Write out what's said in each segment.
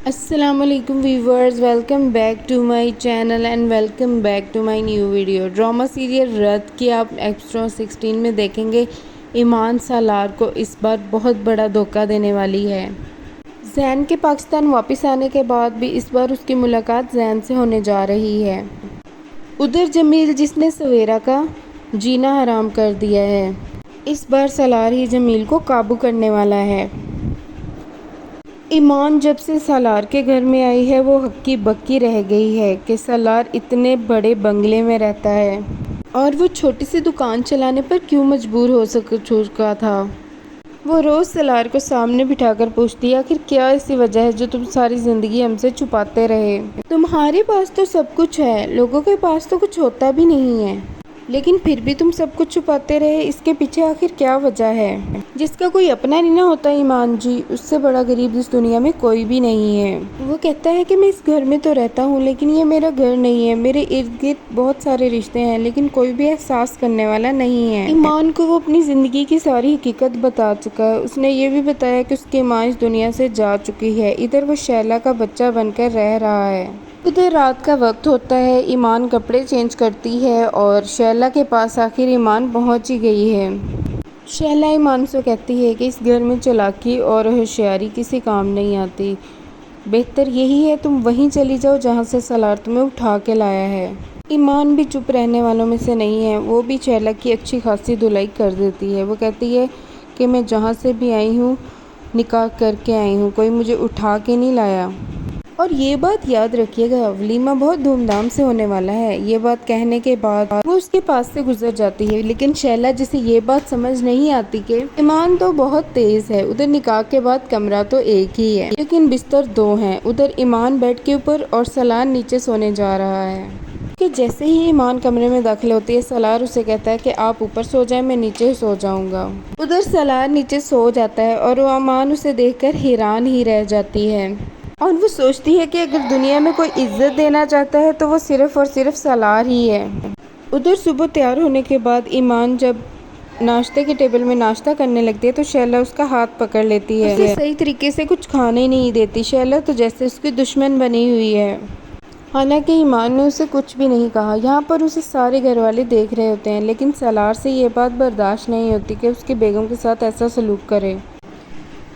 السلام علیکم viewers, welcome back to my channel and welcome back to my new video. Drama serial رت کی آپ ایپیسوڈ 16 میں دیکھیں گے ایمان سالار کو اس بار بہت بڑا دھوکہ دینے والی ہے۔ زین کے پاکستان واپس آنے کے بعد بھی اس بار اس کی ملاقات زین سے ہونے جا رہی ہے۔ ادھر جمیل جس نے سویرا کا جینا حرام کر دیا ہے، اس بار سالار ہی جمیل کو قابو کرنے والا ہے۔ ایمان جب سے سالار کے گھر میں آئی ہے وہ ہکی بکی رہ گئی ہے کہ سالار اتنے بڑے بنگلے میں رہتا ہے اور وہ چھوٹی سی دکان چلانے پر کیوں مجبور ہو چکا تھا۔ وہ روز سالار کو سامنے بٹھا کر پوچھتی ہے، آخر کیا ایسی وجہ ہے جو تم ساری زندگی ہم سے چھپاتے رہے؟ تمہارے پاس تو سب کچھ ہے، لوگوں کے پاس تو کچھ ہوتا بھی نہیں ہے، لیکن پھر بھی تم سب کچھ چھپاتے رہے، اس کے پیچھے آخر کیا وجہ ہے؟ جس کا کوئی اپنا نہیں نہ ہوتا ایمان جی، اس سے بڑا غریب اس دنیا میں کوئی بھی نہیں ہے۔ وہ کہتا ہے کہ میں اس گھر میں تو رہتا ہوں لیکن یہ میرا گھر نہیں ہے، میرے ارد گرد بہت سارے رشتے ہیں لیکن کوئی بھی احساس کرنے والا نہیں ہے۔ ایمان کو وہ اپنی زندگی کی ساری حقیقت بتا چکا ہے، اس نے یہ بھی بتایا کہ اس کی ماں اس دنیا سے جا چکی ہے، ادھر وہ شیلا کا بچہ بن کر رہ رہا ہے۔ ادھر رات کا وقت ہوتا ہے، ایمان کپڑے چینج کرتی ہے اور شیلا کے پاس آخر ایمان پہنچ ہی گئی ہے۔ شیلا ایمان سے کہتی ہے کہ اس گھر میں چالاکی اور ہوشیاری کسی کام نہیں آتی، بہتر یہی ہے تم وہیں چلی جاؤ جہاں سے سالار تمہیں اٹھا کے لایا ہے۔ ایمان بھی چپ رہنے والوں میں سے نہیں ہے، وہ بھی شیلا کی اچھی خاصی دھلائی کر دیتی ہے۔ وہ کہتی ہے کہ میں جہاں سے بھی آئی ہوں نکاح کر کے آئی ہوں، کوئی مجھے اٹھا کے نہیں لایا۔ اور یہ بات یاد رکھیے گا، ولیمہ بہت دھوم دھام سے ہونے والا ہے۔ یہ بات کہنے کے بعد وہ اس کے پاس سے گزر جاتی ہے، لیکن شیلا جسے یہ بات سمجھ نہیں آتی کہ ایمان تو بہت تیز ہے، ادھر نکاح کے بعد کمرہ تو ایک ہی ہے لیکن بستر دو ہیں، ادھر ایمان بیڈ کے اوپر اور سالار نیچے سونے جا رہا ہے۔ کہ جیسے ہی ایمان کمرے میں داخل ہوتی ہے سالار اسے کہتا ہے کہ آپ اوپر سو جائیں، میں نیچے سو جاؤں گا۔ ادھر سالار نیچے سو جاتا ہے اور ایمان اسے دیکھ کر حیران ہی رہ جاتی ہے اور وہ سوچتی ہے کہ اگر دنیا میں کوئی عزت دینا چاہتا ہے تو وہ صرف اور صرف سالار ہی ہے۔ ادھر صبح تیار ہونے کے بعد ایمان جب ناشتے کے ٹیبل میں ناشتہ کرنے لگتی ہے تو شیلا اس کا ہاتھ پکڑ لیتی ہے، اسے صحیح طریقے سے کچھ کھانے نہیں دیتی۔ شیلا تو جیسے اس کی دشمن بنی ہوئی ہے، حالانکہ ایمان نے اسے کچھ بھی نہیں کہا۔ یہاں پر اسے سارے گھر والے دیکھ رہے ہوتے ہیں لیکن سالار سے یہ بات برداشت نہیں ہوتی کہ اس کی بیگم کے ساتھ ایسا سلوک کرے۔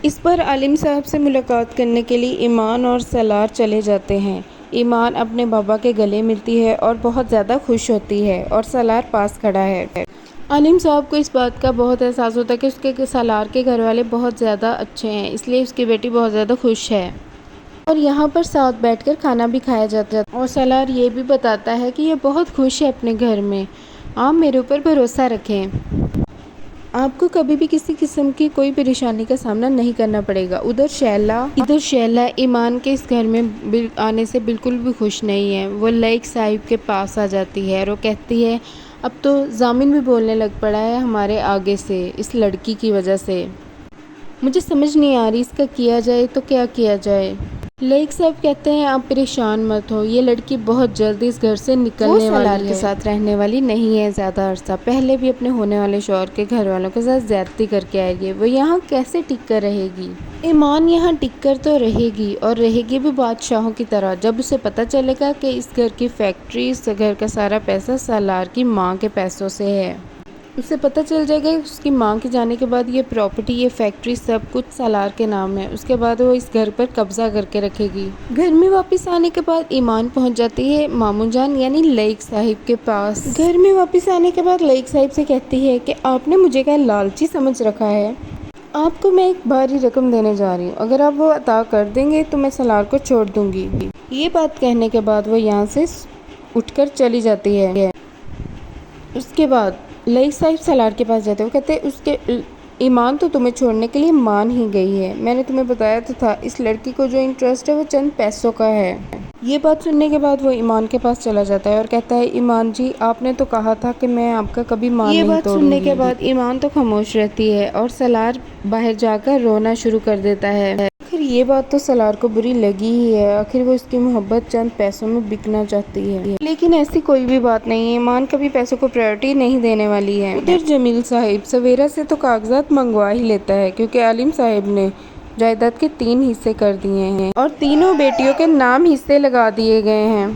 اس بار عالم صاحب سے ملاقات کرنے کے لیے ایمان اور سالار چلے جاتے ہیں۔ ایمان اپنے بابا کے گلے ملتی ہے اور بہت زیادہ خوش ہوتی ہے اور سالار پاس کھڑا ہے۔ عالم صاحب کو اس بات کا بہت احساس ہوتا ہے کہ اس کے سالار کے گھر والے بہت زیادہ اچھے ہیں، اس لیے اس کی بیٹی بہت زیادہ خوش ہے اور یہاں پر ساتھ بیٹھ کر کھانا بھی کھایا جاتا ہے اور سالار یہ بھی بتاتا ہے کہ یہ بہت خوش ہے اپنے گھر میں، آپ میرے اوپر بھروسہ رکھیں، آپ کو کبھی بھی کسی قسم کی کوئی پریشانی کا سامنا نہیں کرنا پڑے گا۔ ادھر شیلا ایمان کے اس گھر میں آنے سے بالکل بھی خوش نہیں ہے۔ وہ لائق صاحب کے پاس آ جاتی ہے اور وہ کہتی ہے اب تو ضامن بھی بولنے لگ پڑا ہے ہمارے آگے سے اس لڑکی کی وجہ سے، مجھے سمجھ نہیں آ رہی اس کا کیا جائے تو کیا کیا جائے۔ لائق صاحب کہتے ہیں آپ پریشان مت ہو، یہ لڑکی بہت جلد اس گھر سے نکلنے والی ہے، وہ سالار کے ساتھ رہنے والی نہیں ہے زیادہ عرصہ، پہلے بھی اپنے ہونے والے شوہر کے گھر والوں کے ساتھ زیادتی کر کے آئے گی، وہ یہاں کیسے ٹک کر رہے گی؟ ایمان یہاں ٹک کر تو رہے گی اور رہے گی بھی بادشاہوں کی طرح، جب اسے پتہ چلے گا کہ اس گھر کی فیکٹری، اس گھر کا سارا پیسہ سالار کی ماں کے پیسوں سے ہے، اسے پتہ چل جائے گا اس کی ماں کے جانے کے بعد یہ پراپرٹی، یہ فیکٹری سب کچھ سالار کے نام ہے، اس کے بعد وہ اس گھر پر قبضہ کر کے رکھے گی۔ گھر میں واپس آنے کے بعد ایمان پہنچ جاتی ہے ماموں جان یعنی لائق صاحب کے پاس۔ گھر میں واپس آنے کے بعد لائق صاحب سے کہتی ہے کہ آپ نے مجھے کیا لالچی سمجھ رکھا ہے، آپ کو میں ایک بھاری رقم دینے جا رہی ہوں، اگر آپ وہ عطا کر دیں گے تو میں سالار کو چھوڑ دوں گی۔ یہ بات کہنے کے بعد وہ یہاں سے اٹھ کر چلی جاتی ہے۔ اس کے بعد لائق صاحب سالار کے پاس جاتے ہیں، وہ کہتے ہیں اس کے ایمان تو تمہیں چھوڑنے کے لیے مان ہی گئی ہے، میں نے تمہیں بتایا تو تھا اس لڑکی کو جو انٹرسٹ ہے وہ چند پیسوں کا ہے۔ یہ بات سننے کے بعد وہ ایمان کے پاس چلا جاتا ہے اور کہتا ہے ایمان جی آپ نے تو کہا تھا کہ میں آپ کا کبھی مان نہیں توڑوں گی۔ یہ بات سننے کے بعد ایمان تو خاموش رہتی ہے اور سالار باہر جا کر رونا شروع کر دیتا ہے۔ آخر یہ بات تو سالار کو بری لگی ہی ہے، آخر وہ اس کی محبت چند پیسوں میں بکنا چاہتی ہے، لیکن ایسی کوئی بھی بات نہیں ہے، ایمان کبھی پیسوں کو پرائرٹی نہیں دینے والی ہے۔ ادھر جمیل صاحب سویرا سے تو کاغذات منگوا ہی لیتا ہے کیونکہ عالم صاحب نے جائیداد کے 3 حصے کر دیے ہیں اور تینوں بیٹیوں کے نام حصے لگا دیے گئے ہیں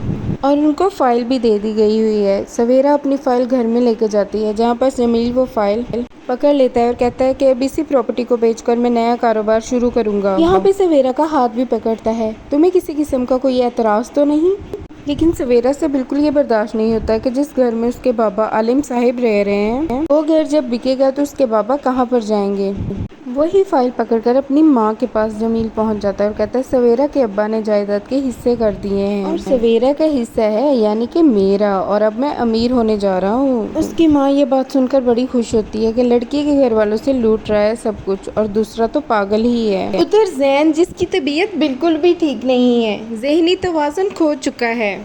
اور ان کو فائل بھی دے دی گئی ہوئی ہے۔ سویرا اپنی فائل گھر میں لے کے جاتی ہے جہاں پر جمیل وہ فائل پکڑ لیتا ہے اور کہتا ہے کہ اب اسی پراپرٹی کو بیچ کر میں نیا کاروبار شروع کروں گا۔ یہاں پہ سویرا کا ہاتھ بھی پکڑتا ہے، تمہیں کسی قسم کا کوئی اعتراض تو نہیں؟ لیکن سویرا سے بالکل یہ برداشت نہیں ہوتا کہ جس گھر میں اس کے بابا عالم صاحب رہ رہے ہیں وہ گھر جب بکے گا تو اس کے بابا کہاں پر جائیں گے۔ وہی فائل پکڑ کر اپنی ماں کے پاس جمیل پہنچ جاتا ہے اور کہتا ہے سویرا کے ابا نے جائیداد کے حصے کر دیے ہیں اور سویرا کا حصہ ہے یعنی کہ میرا، اور اب میں امیر ہونے جا رہا ہوں۔ اس کی ماں یہ بات سن کر بڑی خوش ہوتی ہے کہ لڑکی کے گھر والوں سے لوٹ رہا ہے سب کچھ اور دوسرا تو پاگل ہی ہے۔ ادھر زین جس کی طبیعت بالکل بھی ٹھیک نہیں ہے، ذہنی توازن کھو چکا ہے۔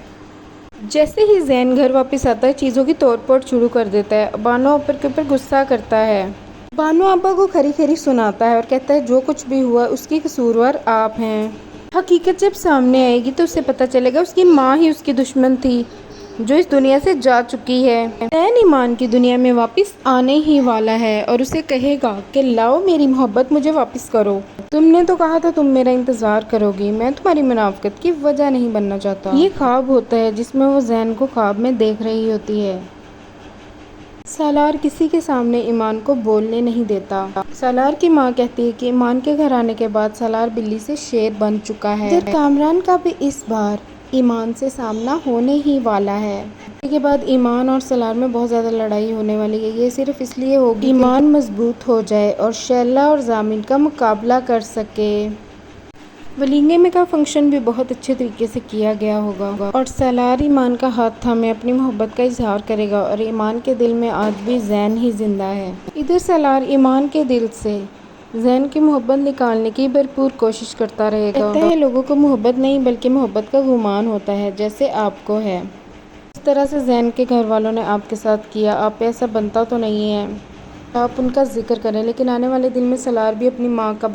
جیسے ہی زین گھر واپس آتا ہے چیزوں کی توڑ پھوڑ شروع کر دیتا ہے۔ بانو ابا کے اوپر غصہ کرتا ہے، بانو ابا کو کھری کھری سناتا ہے اور کہتا ہے جو کچھ بھی ہوا اس کی قصوروار آپ ہیں۔ حقیقت جب سامنے آئے گی تو اسے پتہ چلے گا اس کی ماں ہی اس کی دشمن تھی جو اس دنیا سے جا چکی ہے۔ زین ایمان کی دنیا میں واپس آنے ہی والا ہے اور اسے کہے گا کہ لاؤ میری محبت مجھے واپس کرو، تم نے تو کہا تھا تم میرا انتظار کرو گی، میں تمہاری منافقت کی وجہ نہیں بننا چاہتا۔ یہ خواب ہوتا ہے جس میں وہ زین کو خواب میں دیکھ رہی ہوتی ہے۔ سالار کسی کے سامنے ایمان کو بولنے نہیں دیتا۔ سالار کی ماں کہتی ہے کہ ایمان کے گھر آنے کے بعد سالار بلی سے شیر بن چکا ہے۔ کامران کا بھی اس بار ایمان سے سامنا ہونے ہی والا ہے۔ اس کے بعد ایمان اور سالار میں بہت زیادہ لڑائی ہونے والی ہے۔ یہ صرف اس لیے ہوگی ایمان مضبوط ہو جائے اور شیلا اور ضامن کا مقابلہ کر سکے۔ ولیمے میں کا فنکشن بھی بہت اچھے طریقے سے کیا گیا ہوگا اور سالار ایمان کا ہاتھ تھامے اپنی محبت کا اظہار کرے گا اور ایمان کے دل میں آج بھی زین ہی زندہ ہے۔ ادھر سالار ایمان کے دل سے زین کی محبت نکالنے کی بھرپور کوشش کرتا رہے گا۔ کہتا ہے لوگوں کو محبت نہیں بلکہ محبت کا گمان ہوتا ہے جیسے آپ کو ہے۔ اس طرح سے زین کے گھر والوں نے آپ کے ساتھ کیا، آپ پہ ایسا بنتا تو نہیں ہے آپ ان کا ذکر کریں، لیکن آنے والے دن میں سالار بھی اپنی ماں کا